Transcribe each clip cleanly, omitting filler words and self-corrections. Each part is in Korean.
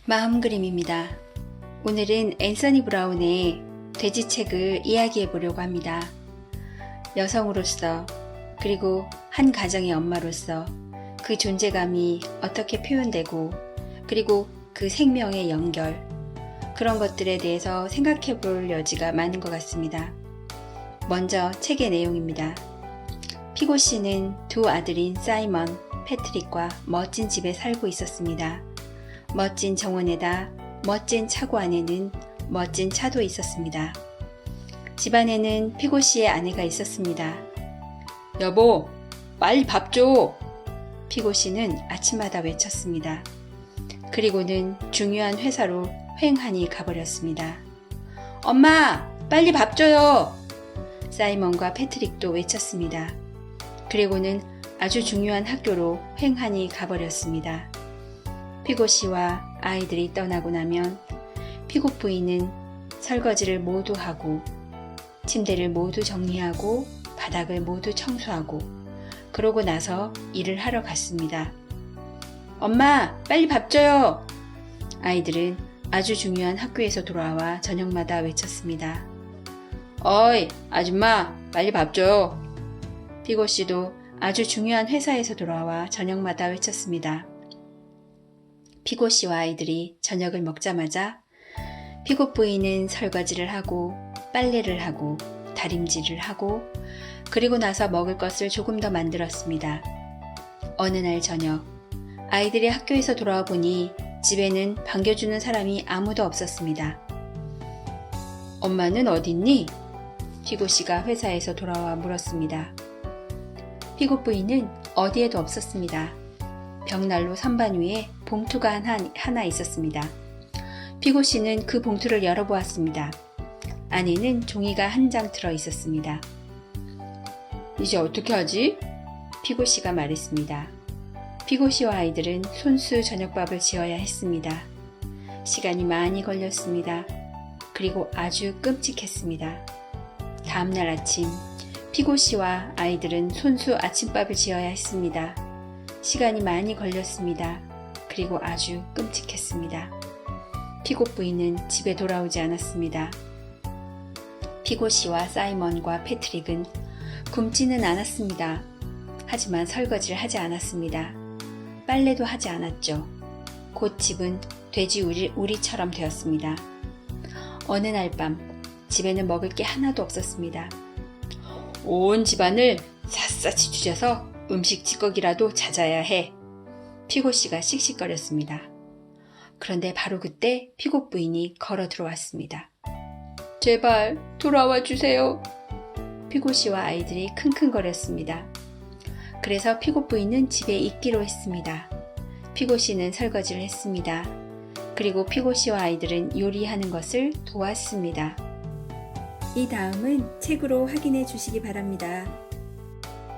마음 그림입니다. 오늘은 앤서니 브라운의 돼지책을 이야기해 보려고 합니다. 여성으로서 그리고 한 가정의 엄마로서 그 존재감이 어떻게 표현되고 그리고 그 생명의 연결 그런 것들에 대해서 생각해 볼 여지가 많은 것 같습니다. 먼저 책의 내용입니다. 피고 씨는 두 아들인 사이먼, 패트릭과 멋진 집에 살고 있었습니다. 멋진 정원에다 멋진 차고 안에는 멋진 차도 있었습니다. 집안에는 피고 씨의 아내가 있었습니다. 여보, 빨리 밥 줘! 피고 씨는 아침마다 외쳤습니다. 그리고는 중요한 회사로 휑하니 가버렸습니다. 엄마, 빨리 밥 줘요! 사이먼과 패트릭도 외쳤습니다. 그리고는 아주 중요한 학교로 휑하니 가버렸습니다. 피고 씨와 아이들이 떠나고 나면 피고 부인은 설거지를 모두 하고 침대를 모두 정리하고 바닥을 모두 청소하고 그러고 나서 일을 하러 갔습니다. 엄마, 빨리 밥 줘요! 아이들은 아주 중요한 학교에서 돌아와 저녁마다 외쳤습니다. 어이, 아줌마, 빨리 밥 줘요! 피고 씨도 아주 중요한 회사에서 돌아와 저녁마다 외쳤습니다. 피고 씨와 아이들이 저녁을 먹자마자 피고 부인은 설거지를 하고 빨래를 하고 다림질을 하고 그리고 나서 먹을 것을 조금 더 만들었습니다. 어느 날 저녁 아이들이 학교에서 돌아와 보니 집에는 반겨주는 사람이 아무도 없었습니다. 엄마는 어딨니? 피고 씨가 회사에서 돌아와 물었습니다. 피고 부인은 어디에도 없었습니다. 벽난로 선반 위에 봉투가 하나 있었습니다. 피고 씨는 그 봉투를 열어보았습니다. 안에는 종이가 한 장 들어 있었습니다. 이제 어떻게 하지? 피고 씨가 말했습니다. 피고 씨와 아이들은 손수 저녁밥을 지어야 했습니다. 시간이 많이 걸렸습니다. 그리고 아주 끔찍했습니다. 다음날 아침, 피고 씨와 아이들은 손수 아침밥을 지어야 했습니다. 시간이 많이 걸렸습니다. 그리고 아주 끔찍했습니다. 피고 부인은 집에 돌아오지 않았습니다. 피고 씨와 사이먼과 패트릭은 굶지는 않았습니다. 하지만 설거지를 하지 않았습니다. 빨래도 하지 않았죠. 곧 집은 돼지 우리처럼 되었습니다. 어느 날 밤 집에는 먹을 게 하나도 없었습니다. 온 집안을 샅샅이 뒤져서 음식 찌꺼기라도 찾아야 해. 피고 씨가 씩씩거렸습니다. 그런데 바로 그때 피고 부인이 걸어 들어왔습니다. 제발 돌아와 주세요. 피고 씨와 아이들이 킁킁거렸습니다. 그래서 피고 부인은 집에 있기로 했습니다. 피고 씨는 설거지를 했습니다. 그리고 피고 씨와 아이들은 요리하는 것을 도왔습니다. 이 다음은 책으로 확인해 주시기 바랍니다.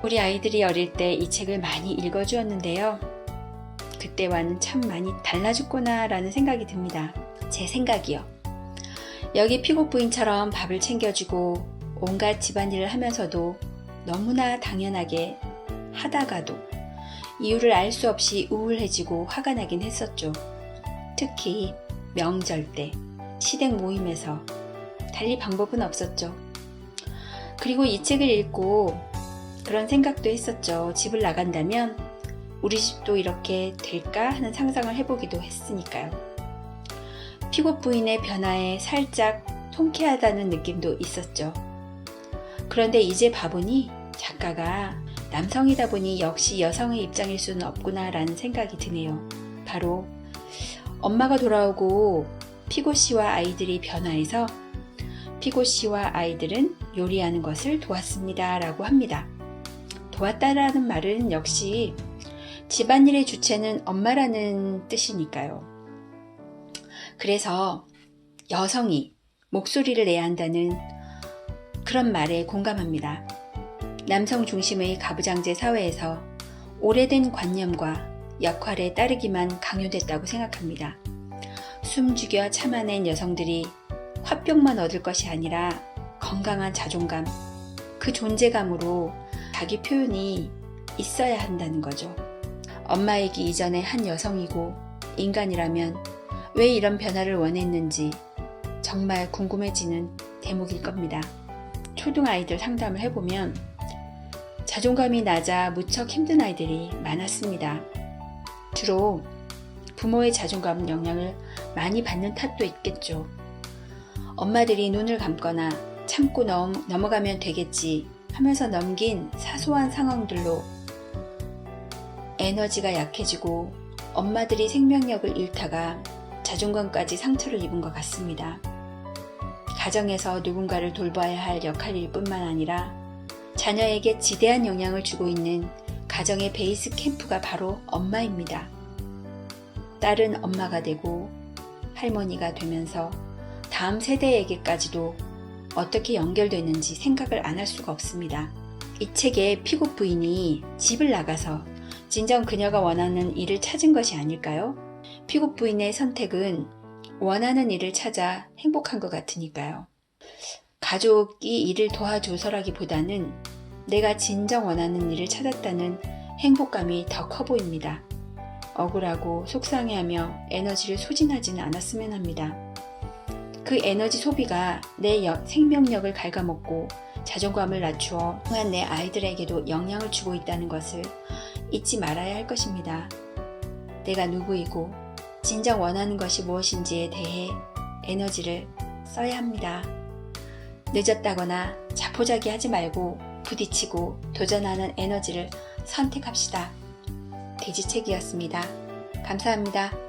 우리 아이들이 어릴 때 이 책을 많이 읽어주었는데요. 그때와는 참 많이 달라졌구나 라는 생각이 듭니다. 제 생각이요. 여기 피고 부인처럼 밥을 챙겨주고 온갖 집안일을 하면서도 너무나 당연하게 하다가도 이유를 알 수 없이 우울해지고 화가 나긴 했었죠. 특히 명절 때, 시댁 모임에서 달리 방법은 없었죠. 그리고 이 책을 읽고 그런 생각도 했었죠. 집을 나간다면 우리 집도 이렇게 될까 하는 상상을 해보기도 했으니까요. 피고 부인의 변화에 살짝 통쾌하다는 느낌도 있었죠. 그런데 이제 봐보니 작가가 남성이다 보니 역시 여성의 입장일 수는 없구나 라는 생각이 드네요. 바로 엄마가 돌아오고 피고 씨와 아이들이 변화해서 피고 씨와 아이들은 요리하는 것을 도왔습니다 라고 합니다. 도왔다라는 말은 역시 집안일의 주체는 엄마라는 뜻이니까요. 그래서 여성이 목소리를 내야 한다는 그런 말에 공감합니다. 남성 중심의 가부장제 사회에서 오래된 관념과 역할에 따르기만 강요됐다고 생각합니다. 숨죽여 참아낸 여성들이 화병만 얻을 것이 아니라 건강한 자존감, 그 존재감으로 자기 표현이 있어야 한다는 거죠. 엄마이기 이전의 한 여성이고 인간이라면 왜 이런 변화를 원했는지 정말 궁금해지는 대목일 겁니다. 초등아이들 상담을 해보면 자존감이 낮아 무척 힘든 아이들이 많았습니다. 주로 부모의 자존감 영향을 많이 받는 탓도 있겠죠. 엄마들이 눈을 감거나 참고 넘어가면 되겠지 하면서 넘긴 사소한 상황들로 에너지가 약해지고 엄마들이 생명력을 잃다가 자존감까지 상처를 입은 것 같습니다. 가정에서 누군가를 돌봐야 할 역할일 뿐만 아니라 자녀에게 지대한 영향을 주고 있는 가정의 베이스 캠프가 바로 엄마입니다. 딸은 엄마가 되고 할머니가 되면서 다음 세대에게까지도 어떻게 연결되는지 생각을 안 할 수가 없습니다. 이 책의 피고 부인이 집을 나가서 진정 그녀가 원하는 일을 찾은 것이 아닐까요? 피고 부인의 선택은 원하는 일을 찾아 행복한 것 같으니까요. 가족이 일을 도와줘서라기보다는 내가 진정 원하는 일을 찾았다는 행복감이 더 커 보입니다. 억울하고 속상해하며 에너지를 소진하지는 않았으면 합니다. 그 에너지 소비가 내 생명력을 갉아먹고 자존감을 낮추어 또한 내 아이들에게도 영향을 주고 있다는 것을 잊지 말아야 할 것입니다. 내가 누구이고 진정 원하는 것이 무엇인지에 대해 에너지를 써야 합니다. 늦었다거나 자포자기하지 말고 부딪히고 도전하는 에너지를 선택합시다. 돼지책이었습니다. 감사합니다.